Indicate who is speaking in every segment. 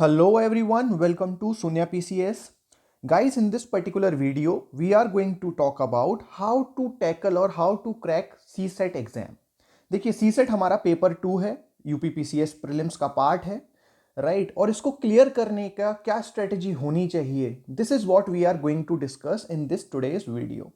Speaker 1: Hello everyone, welcome to Sunya PCS. Guys, in this particular video, we are going to talk about how to tackle or how to crack CSET exam. देखिए CSET हमारा paper 2 है, UPPCS prelims का part है, right और इसको clear करने का क्या स्ट्रेटजी होनी चाहिए, this is what we are going to discuss in this today's video.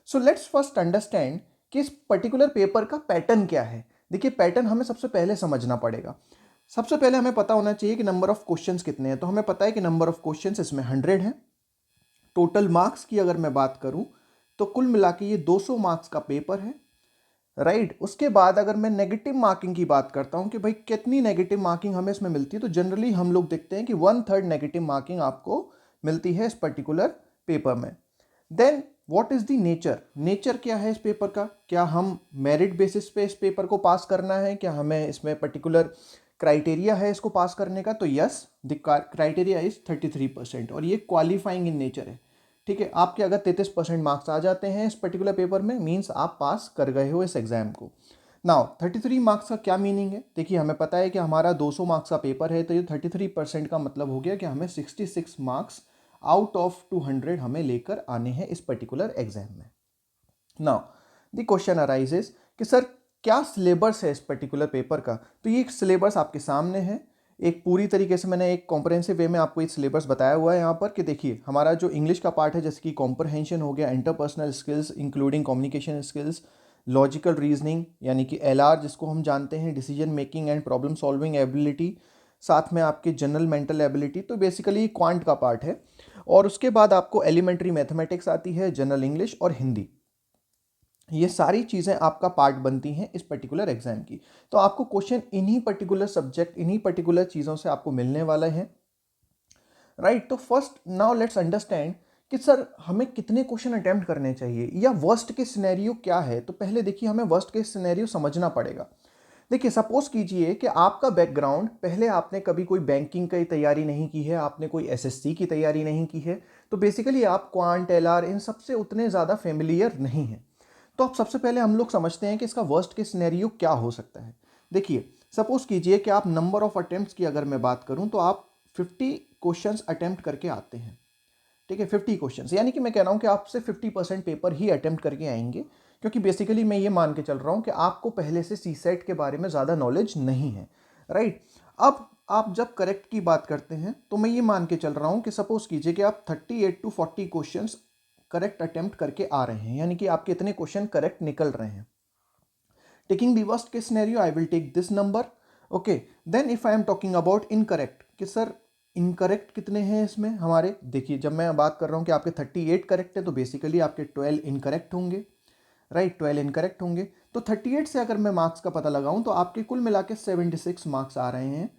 Speaker 1: So let's first understand कि इस पर्टिकुलर पेपर का पैटर्न क्या है. देखिए पैटर्न हमें सबसे पहले समझना पड़ेगा. सबसे पहले हमें पता होना चाहिए कि नंबर ऑफ क्वेश्चंस कितने हैं. तो हमें पता है कि नंबर ऑफ क्वेश्चंस इसमें 100 है. टोटल मार्क्स की अगर मैं बात करूं तो कुल मिला के ये 200 मार्क्स का पेपर है, राइट. उसके बाद अगर मैं नेगेटिव मार्किंग की बात करता हूं कि भाई कितनी नेगेटिव मार्किंग हमें इसमें मिलती है, तो जनरली हम लोग देखते हैं कि 1/3 नेगेटिव मार्किंग आपको मिलती है इस पर्टिकुलर पेपर में. Then what is the nature क्या है इस पेपर का. क्या हम मेरिट बेसिस पे इस पेपर को पास करना है, क्या हमें इसमें पर्टिकुलर क्राइटेरिया है इसको पास करने का. तो यस, द क्राइटेरिया इज 33% और ये क्वालिफाइंग इन नेचर है. ठीक है, आपके अगर 33% मार्क्स आ जाते हैं इस पर्टिकुलर पेपर में, मीन्स आप पास कर गए हो इस एग्जाम को. नाउ 33 मार्क्स का क्या मीनिंग है. देखिए हमें पता है कि हमारा 200 मार्क्स का पेपर है, तो ये 33% का मतलब हो गया कि हमें 66 मार्क्स आउट ऑफ 200 हमें लेकर आने हैं इस पर्टिकुलर एग्जाम में. नाउ द क्वेश्चन अराइजेस कि सर क्या सिलेबस है इस पर्टिकुलर पेपर का. तो ये सिलेबस आपके सामने है. एक पूरी तरीके से मैंने एक कॉम्प्रहेंसिव वे में आपको एक सिलेबस बताया हुआ है यहाँ पर कि देखिए हमारा जो इंग्लिश का पार्ट है, जैसे कि कॉम्प्रहेंशन हो गया, interpersonal skills including communication skills, logical reasoning यानी कि LR जिसको हम जानते हैं, decision making and problem solving ability, साथ में आपके जनरल मेंटल एबिलिटी, तो बेसिकली क्वांट का पार्ट है. और उसके बाद आपको एलिमेंट्री मैथमेटिक्स आती है, जनरल इंग्लिश और हिंदी. ये सारी चीज़ें आपका पार्ट बनती हैं इस पर्टिकुलर एग्जाम की. तो आपको क्वेश्चन इन्हीं पर्टिकुलर सब्जेक्ट, इन्हीं पर्टिकुलर चीज़ों से आपको मिलने वाले हैं, राइट. तो फर्स्ट नाउ लेट्स अंडरस्टैंड कि सर हमें कितने क्वेश्चन अटेम्प्ट करने चाहिए या वर्स्ट के सिनेरियो क्या है. तो पहले देखिए हमें वर्स्ट के सिनेरियो समझना पड़ेगा. देखिए सपोज कीजिए कि आपका बैकग्राउंड, पहले आपने कभी कोई बैंकिंग की तैयारी नहीं की है, आपने कोई SSC की तैयारी नहीं की है, तो बेसिकली आप क्वांट LR इन सबसे उतने ज़्यादा फेमिलियर नहीं हैं. तो अब सबसे पहले हम लोग समझते हैं कि इसका वर्स्ट के सिनेरियो क्या हो सकता है. देखिए सपोज कीजिए कि आप नंबर ऑफ अटेम्प्ट्स की अगर मैं बात करूं तो आप 50 क्वेश्चंस अटेम्प्ट करके आते हैं. ठीक है, 50 क्वेश्चंस यानी कि मैं कह रहा हूं कि आपसे 50% पेपर ही अटेम्प्ट करके आएंगे, क्योंकि बेसिकली मैं ये मान के चल रहा हूं कि आपको पहले से CSET के बारे में ज़्यादा नॉलेज नहीं है, राइट. अब आप जब करेक्ट की बात करते हैं तो मैं ये मान के चल रहा हूं कि सपोज कीजिए कि आप 38 to 40 क्वेश्चंस करेक्ट अटेम्प्ट करके आ रहे हैं, यानी कि आपके इतने क्वेश्चन करेक्ट निकल रहे हैं. Taking the worst case scenario I will take this number. Okay, then if I am talking about incorrect कि सर इनकरेक्ट कितने हैं इसमें हमारे. देखिए जब मैं बात कर रहा हूं कि आपके 38 करेक्ट है, तो बेसिकली आपके 12 इनकरेक्ट होंगे, राइट. 12 इनकरेक्ट होंगे. तो 38 से अगर मैं मार्क्स का पता लगाऊं तो आपके कुल मिला के 76 मार्क्स आ रहे हैं,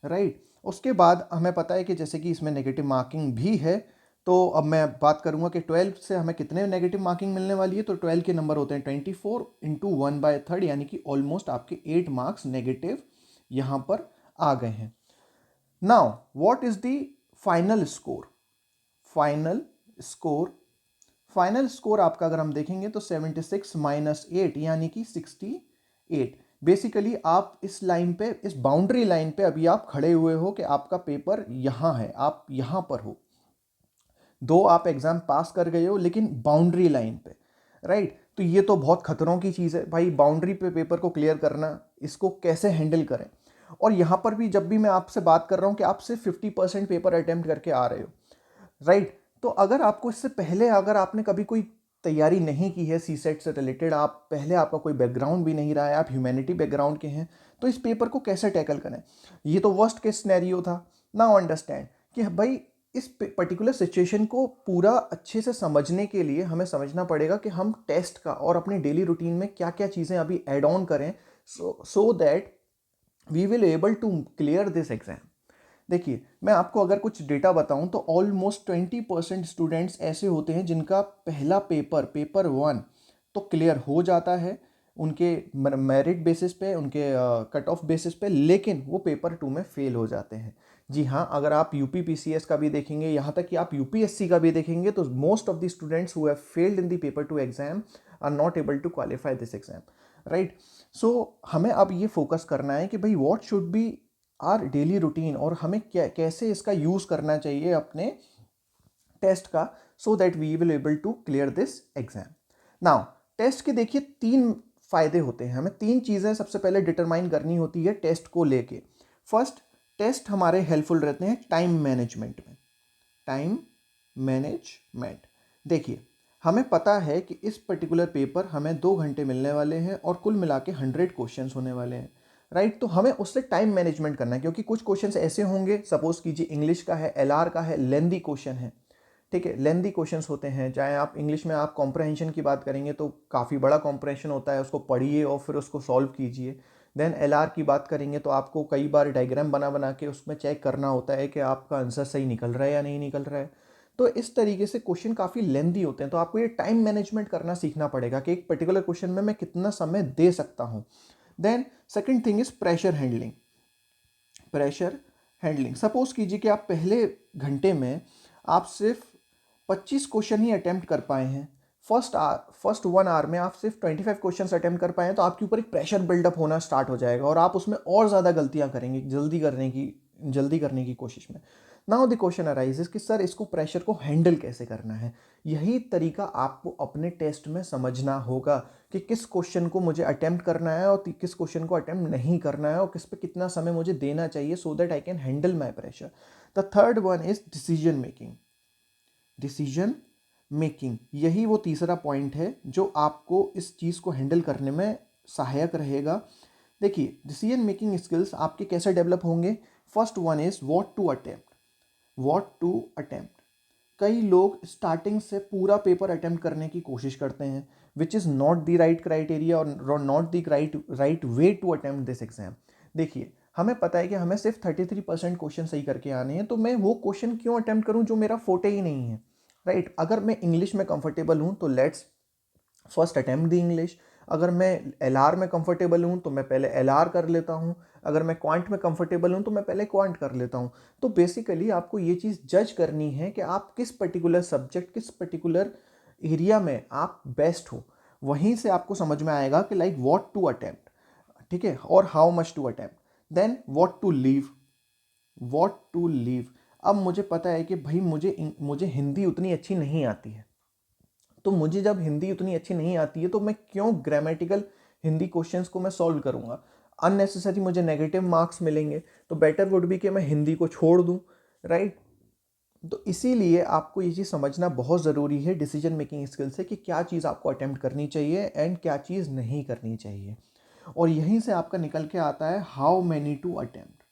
Speaker 1: राइट. उसके बाद हमें पता है कि जैसे कि इसमें नेगेटिव मार्किंग भी है, तो अब मैं बात करूंगा कि 12 से हमें कितने नेगेटिव मार्किंग मिलने वाली है. तो 12 के नंबर होते हैं 24 इंटू 1/3, यानी कि ऑलमोस्ट आपके 8 मार्क्स नेगेटिव यहां पर आ गए हैं. Now what is the final score. Final score final score आपका अगर हम देखेंगे तो 76 माइनस 8 यानी कि 68. बेसिकली आप इस लाइन पे, इस बाउंड्री लाइन पे अभी आप खड़े हुए हो कि आपका पेपर यहां है, आप यहां पर हो. दो आप एग्जाम पास कर गए हो लेकिन बाउंड्री लाइन पे, राइट. तो ये तो बहुत खतरों की चीज़ है भाई, बाउंड्री पे पेपर को क्लियर करना, इसको कैसे हैंडल करें. और यहाँ पर भी जब भी मैं आपसे बात कर रहा हूँ कि आप सिर्फ 50% पेपर अटेम्प्ट करके आ रहे हो, राइट. तो अगर आपको इससे पहले, अगर आपने कभी कोई तैयारी नहीं की है CSET से रिलेटेड, आप पहले आपका कोई बैकग्राउंड भी नहीं रहा है, आप ह्यूमैनिटी बैकग्राउंड के हैं, तो इस पेपर को कैसे टैकल करें. ये तो वर्स्ट केस सिनेरियो था. नाउ अंडरस्टैंड कि भाई इस पर्टिकुलर सिचुएशन को पूरा अच्छे से समझने के लिए हमें समझना पड़ेगा कि हम टेस्ट का और अपने डेली रूटीन में क्या क्या चीज़ें अभी ऐड ऑन करें, so that we will able to clear this exam. देखिए मैं आपको अगर कुछ डेटा बताऊं तो ऑलमोस्ट 20% स्टूडेंट्स ऐसे होते हैं जिनका पहला पेपर, पेपर 1 तो क्लियर हो जाता है उनके मेरिट बेसिस पे, उनके कट ऑफ बेसिस पे, लेकिन वो पेपर 2 में फेल हो जाते हैं. जी हाँ, अगर आप UPPCS का भी देखेंगे, यहाँ तक कि आप UPSC का भी देखेंगे, तो most of the students who have failed in the paper 2 exam are not able to qualify this exam, right. So हमें अब ये फोकस करना है कि भाई what should be our daily routine और हमें कैसे इसका यूज़ करना चाहिए अपने टेस्ट का, so that we will able to clear this exam. Now test के देखिए 3 फायदे होते हैं, हमें 3 चीज़ें सबसे पहले डिटरमाइन करनी होती है टेस्ट को लेके। फर्स्ट, टेस्ट हमारे हेल्पफुल रहते हैं टाइम मैनेजमेंट में। टाइम मैनेजमेंट, देखिए हमें पता है कि इस पर्टिकुलर पेपर हमें 2 घंटे मिलने वाले हैं और कुल मिला के 100 क्वेश्चंस होने वाले हैं, राइट। तो हमें उससे टाइम मैनेजमेंट करना है, क्योंकि कुछ क्वेश्चंस ऐसे होंगे, सपोज कीजिए इंग्लिश का है, एलआर का है, लेंदी क्वेश्चन है, ठीक है, लेंदी क्वेश्चंस होते हैं। चाहे आप इंग्लिश में आप कॉम्प्रहेंशन की बात करेंगे तो काफ़ी बड़ा कॉम्प्रहेंशन होता है, उसको पढ़िए और फिर उसको सॉल्व कीजिए। देन एलआर की बात करेंगे तो आपको कई बार डायग्राम बना बना के उसमें चेक करना होता है कि आपका आंसर सही निकल रहा है या नहीं निकल रहा है। तो इस तरीके से क्वेश्चन काफ़ी लेंदी होते हैं, तो आपको ये टाइम मैनेजमेंट करना सीखना पड़ेगा कि एक पर्टिकुलर क्वेश्चन में मैं कितना समय दे सकता हूँ। Then second thing is pressure handling. Pressure handling, suppose कीजिए कि आप पहले घंटे में आप सिर्फ 25 क्वेश्चन ही अटेम्प्ट कर पाए हैं, फर्स्ट 1 आवर में आप सिर्फ 25 क्वेश्चन अटेम्प्ट कर पाए हैं, तो आपके ऊपर एक प्रेशर बिल्डअप होना स्टार्ट हो जाएगा और आप उसमें और ज़्यादा गलतियां करेंगे जल्दी करने की कोशिश में। नाउ द क्वेश्चन अराइजेस कि सर इसको प्रेशर को हैंडल कैसे करना है। यही तरीका आपको अपने टेस्ट में समझना होगा कि किस क्वेश्चन को मुझे अटेम्प्ट करना है और किस क्वेश्चन को अटेम्प्ट नहीं करना है और किस पे कितना समय मुझे देना चाहिए, so that I can handle my pressure. The third one is decision making. Decision making, यही वो तीसरा पॉइंट है जो आपको इस चीज़ को हैंडल करने में सहायक रहेगा। देखिए डिसीजन मेकिंग स्किल्स आपके कैसे डेवलप होंगे। First one is what to attempt. What to attempt, कई लोग स्टार्टिंग से पूरा पेपर अटेम्प्ट करने की कोशिश करते हैं, which is not the right criteria और not the right way to attempt this exam. देखिए हमें पता है कि हमें सिर्फ 33% क्वेश्चन सही करके आने हैं, तो मैं वो क्वेश्चन क्यों अटेम्प्ट करूं जो मेरा फोटे ही नहीं है, राइट। अगर मैं इंग्लिश में कंफर्टेबल हूं तो let's first attempt the English. अगर मैं एलआर में कंफर्टेबल हूं तो मैं पहले एलआर कर लेता हूं। अगर मैं क्वांट में कंफर्टेबल हूं तो मैं पहले क्वांट कर लेता हूं। तो बेसिकली आपको ये चीज़ जज करनी है कि आप किस पर्टिकुलर सब्जेक्ट, किस पर्टिकुलर एरिया में आप बेस्ट हो। वहीं से आपको समझ में आएगा कि लाइक व्हाट टू अटेम्प्ट, ठीक है, और how much to attempt. Then what to leave. What to leave, अब मुझे पता है कि भाई मुझे हिंदी उतनी अच्छी नहीं आती है, तो मुझे जब हिंदी उतनी अच्छी नहीं आती है तो मैं क्यों ग्रामेटिकल हिंदी क्वेश्चंस को मैं सॉल्व करूंगा, अननेसेसरी मुझे नेगेटिव मार्क्स मिलेंगे। तो बेटर वुड बी कि मैं हिंदी को छोड़ दूं, राइट। तो इसीलिए आपको ये चीज़ समझना बहुत ज़रूरी है डिसीजन मेकिंग स्किल से कि क्या चीज़ आपको अटेम्प्ट करनी चाहिए एंड क्या चीज़ नहीं करनी चाहिए। और यहीं से आपका निकल के आता है how many to attempt.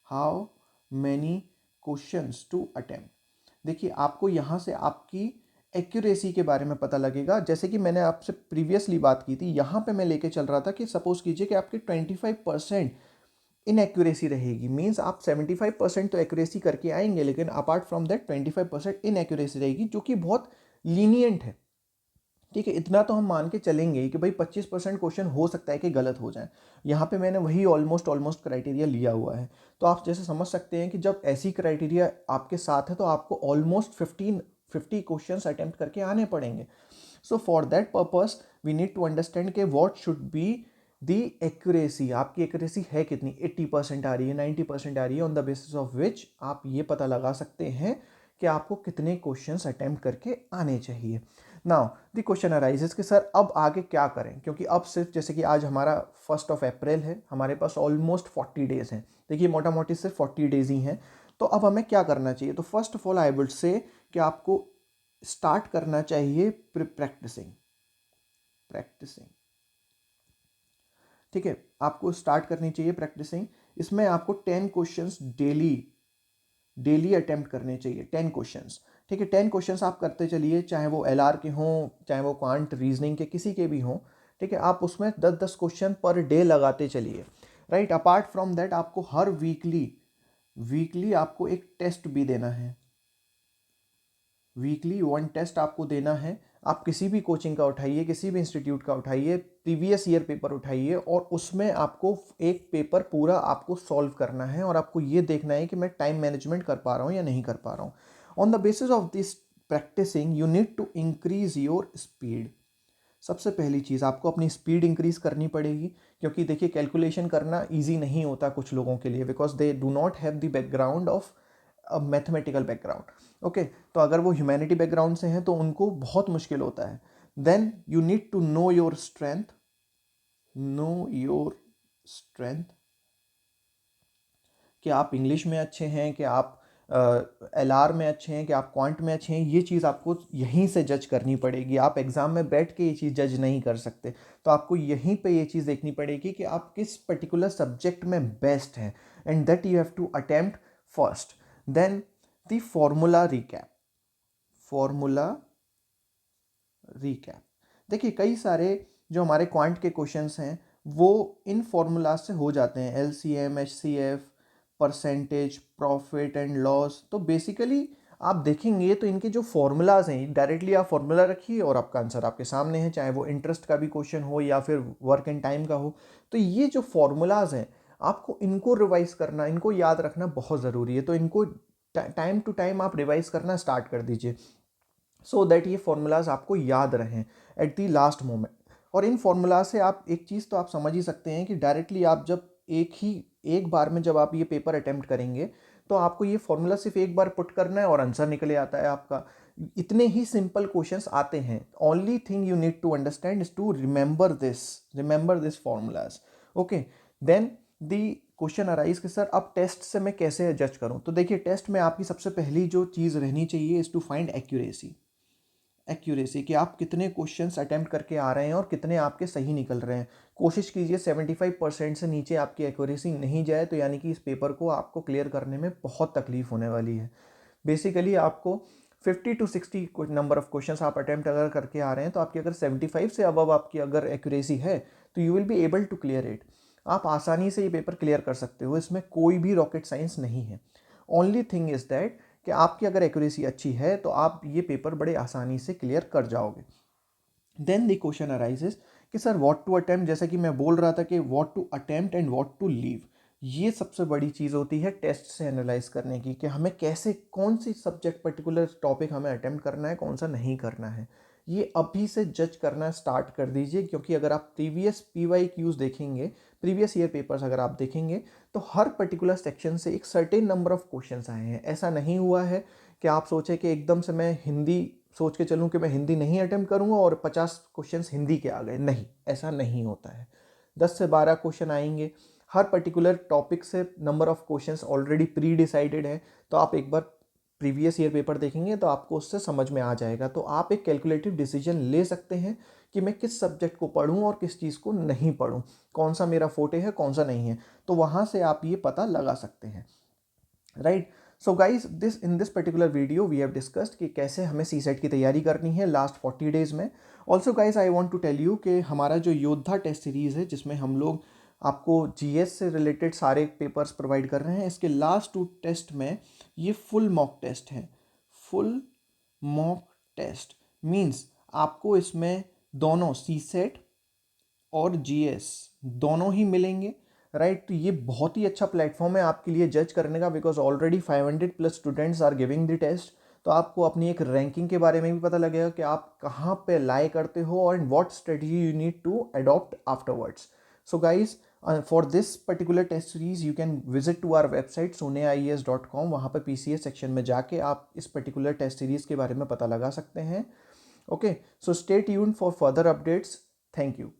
Speaker 1: How many questions to attempt. देखिए आपको यहाँ से आपकी एक्यूरेसी के बारे में पता लगेगा। जैसे कि मैंने आपसे प्रीवियसली बात की थी, यहाँ पे मैं लेके चल रहा था कि सपोज कीजिए कि आपकी 25% इनएक्यूरेसी रहेगी, मीन्स आप 75% तो एक्यूरेसी करके आएंगे, लेकिन अपार्ट फ्रॉम दैट 25% इनएक्यूरेसी रहेगी, जो कि बहुत लीनियंट है, ठीक है। इतना तो हम मान के चलेंगे कि भाई 25% क्वेश्चन हो सकता है कि गलत हो जाए। यहाँ पे मैंने वही ऑलमोस्ट क्राइटेरिया लिया हुआ है। तो आप जैसे समझ सकते हैं कि जब ऐसी क्राइटेरिया आपके साथ है तो आपको ऑलमोस्ट 50 क्वेश्चन अटेम्प्ट करके आने पड़ेंगे। So for that purpose we need to understand के what should be the accuracy. आपकी एक्यूरेसी है कितनी, 80% आ रही है, 90% आ रही है, on the basis of which आप ये पता लगा सकते हैं कि आपको कितने क्वेश्चंस अटेम्प्ट करके आने चाहिए। नाउ द क्वेश्चन अराइजेस कि सर अब आगे क्या करें, क्योंकि अब सिर्फ जैसे कि आज हमारा 1 अप्रैल है, हमारे पास ऑलमोस्ट 40 डेज हैं। देखिए मोटा मोटी सिर्फ 40 डेज ही हैं। तो अब हमें क्या करना चाहिए। तो first of all I would say कि आपको स्टार्ट करना चाहिए प्रैक्टिसिंग। ठीक है, आपको स्टार्ट करनी चाहिए प्रैक्टिसिंग। इसमें आपको 10 क्वेश्चंस डेली अटेम्प्ट करने चाहिए, 10 क्वेश्चंस, ठीक है। 10 क्वेश्चंस आप करते चलिए, चाहे वो एलआर के हों, चाहे वो क्वांट रीजनिंग के किसी के भी हों, ठीक है। आप उसमें 10-10 क्वेश्चन पर डे लगाते चलिए, राइट। अपार्ट फ्रॉम दैट आपको हर वीकली आपको एक टेस्ट भी देना है। वीकली 1 टेस्ट आपको देना है। आप किसी भी कोचिंग का उठाइए, किसी भी इंस्टीट्यूट का उठाइए, प्रीवियस ईयर पेपर उठाइए और उसमें आपको एक पेपर पूरा आपको सॉल्व करना है और आपको ये देखना है कि मैं टाइम मैनेजमेंट कर पा रहा हूँ या नहीं कर पा रहा हूँ। On the basis of this practicing you need to increase your speed. सबसे पहली चीज़ आपको अपनी स्पीड इंक्रीज करनी पड़ेगी, क्योंकि देखिए कैलकुलेशन करना ईजी नहीं होता कुछ लोगों के लिए, because they do not have the background of mathematical background. Okay, तो अगर वो ह्यूमैनिटी बैकग्राउंड से हैं तो उनको बहुत मुश्किल होता है। Then you need to know your strength, know your strength, कि आप इंग्लिश में अच्छे हैं, कि आप LR में अच्छे हैं, कि आप क्वांट में अच्छे हैं, ये चीज़ आपको यहीं से जज करनी पड़ेगी। आप एग्ज़ाम में बैठ के ये चीज़ जज नहीं कर सकते, तो आपको यहीं पे ये चीज़ देखनी पड़ेगी कि आप किस पर्टिकुलर सब्जेक्ट में बेस्ट हैं, and that you have to attempt first. Then the formula recap, formula recap, देखिए कई सारे जो हमारे क्वांट के क्वेश्चंस हैं वो इन फॉर्मूला से हो जाते हैं, LCM, HCF, percentage, profit and loss. तो बेसिकली आप देखेंगे तो इनके जो फॉर्मूलाज हैं, डायरेक्टली आप फॉर्मूला रखिए और आपका आंसर आपके सामने है, चाहे वो इंटरेस्ट का भी क्वेश्चन हो या फिर वर्क एंड टाइम का हो। तो ये जो फॉर्मूलाज हैं आपको इनको रिवाइज करना, इनको याद रखना बहुत ज़रूरी है। तो इनको टाइम टू टाइम आप रिवाइज करना स्टार्ट कर दीजिए, सो दैट ये फॉर्मूलाज आपको याद रहें एट दी लास्ट मोमेंट। और इन फॉर्मूला से आप एक चीज़ तो आप समझ ही सकते हैं कि डायरेक्टली आप जब एक बार में जब आप ये पेपर अटेम्प्ट करेंगे तो आपको ये फॉर्मूला सिर्फ एक बार पुट करना है और आंसर निकले आता है आपका। इतने ही सिंपल क्वेश्चंस आते हैं। Only thing you need to understand is to remember this formulas. Okay, then the question arise कि सर अब टेस्ट से मैं कैसे जज करूं। तो देखिए टेस्ट में आपकी सबसे पहली जो चीज़ रहनी चाहिए इज टू फाइंड एक्यूरेसी, कि आप कितने क्वेश्चंस अटेम्प्ट करके आ रहे हैं और कितने आपके सही निकल रहे हैं। कोशिश कीजिए 75% से नीचे आपकी एक्यूरेसी नहीं जाए, तो यानी कि इस पेपर को आपको क्लियर करने में बहुत तकलीफ होने वाली है। बेसिकली आपको 50 to 60 नंबर ऑफ क्वेश्चंस आप अटेम्प्ट अगर करके आ रहे हैं तो आपकी अगर 75 से अबव आपकी अगर एक्यूरेसी है तो you will be able to clear it. आप आसानी से ये पेपर क्लियर कर सकते हो, इसमें कोई भी रॉकेट साइंस नहीं है। ओनली थिंग इज दैट कि आपकी अगर एक्यूरेसी अच्छी है तो आप ये पेपर बड़े आसानी से क्लियर कर जाओगे। देन द क्वेश्चन अराइजेस कि सर व्हाट टू अटेम्प्ट, जैसा कि मैं बोल रहा था कि what to attempt and what to leave, ये सबसे बड़ी चीज़ होती है टेस्ट से एनालाइज करने की, कि हमें कैसे कौन सी सब्जेक्ट पर्टिकुलर टॉपिक हमें अटेम्प्ट करना है, कौन सा नहीं करना है। ये अभी से जज करना स्टार्ट कर दीजिए, क्योंकि अगर आप प्रीवियस PYQs देखेंगे, प्रीवियस ईयर पेपर्स अगर आप देखेंगे तो हर पर्टिकुलर सेक्शन से एक सर्टेन नंबर ऑफ क्वेश्चंस आए हैं। ऐसा नहीं हुआ है कि आप सोचें कि एकदम से मैं हिंदी सोच के चलूँ कि मैं हिंदी नहीं अटेम्प्ट करूँगा और 50 क्वेश्चंस हिंदी के आ गए। नहीं, ऐसा नहीं होता है। 10 से 12 क्वेश्चन आएंगे, हर पर्टिकुलर टॉपिक से number of questions already pre decided है। तो आप एक बार प्रीवियस ईयर पेपर देखेंगे तो आपको उससे समझ में आ जाएगा। तो आप एक कैलकुलेटिव डिसीजन ले सकते हैं कि मैं किस सब्जेक्ट को पढूं और किस चीज़ को नहीं पढूं, कौन सा मेरा फोटे है, कौन सा नहीं है। तो वहाँ से आप ये पता लगा सकते हैं, right. So guys this in this particular video we have discussed कि कैसे हमें CSET की तैयारी करनी है लास्ट 40 डेज में। Also guys I want to tell you कि हमारा जो योद्धा टेस्ट सीरीज़ है, जिसमें हम लोग आपको GS से रिलेटेड सारे पेपर्स प्रोवाइड कर रहे हैं, इसके लास्ट 2 टेस्ट में ये फुल मॉक टेस्ट हैं। फुल मॉक टेस्ट मीन्स आपको इसमें दोनों CSET और GS दोनों ही मिलेंगे, राइट। तो ये बहुत ही अच्छा प्लेटफॉर्म है आपके लिए जज करने का, because already 500+ students are giving the test. तो आपको अपनी एक रैंकिंग के बारे में भी पता लगेगा कि आप कहाँ पे लाई करते हो and what strategy you need to adopt afterwards. So guys for this particular test series you can visit to our website soneaies.com। वहाँ पर PCS सेक्शन में जाके आप इस पर्टिकुलर टेस्ट सीरीज के बारे में पता लगा सकते हैं। Okay, so stay tuned for further updates. Thank you.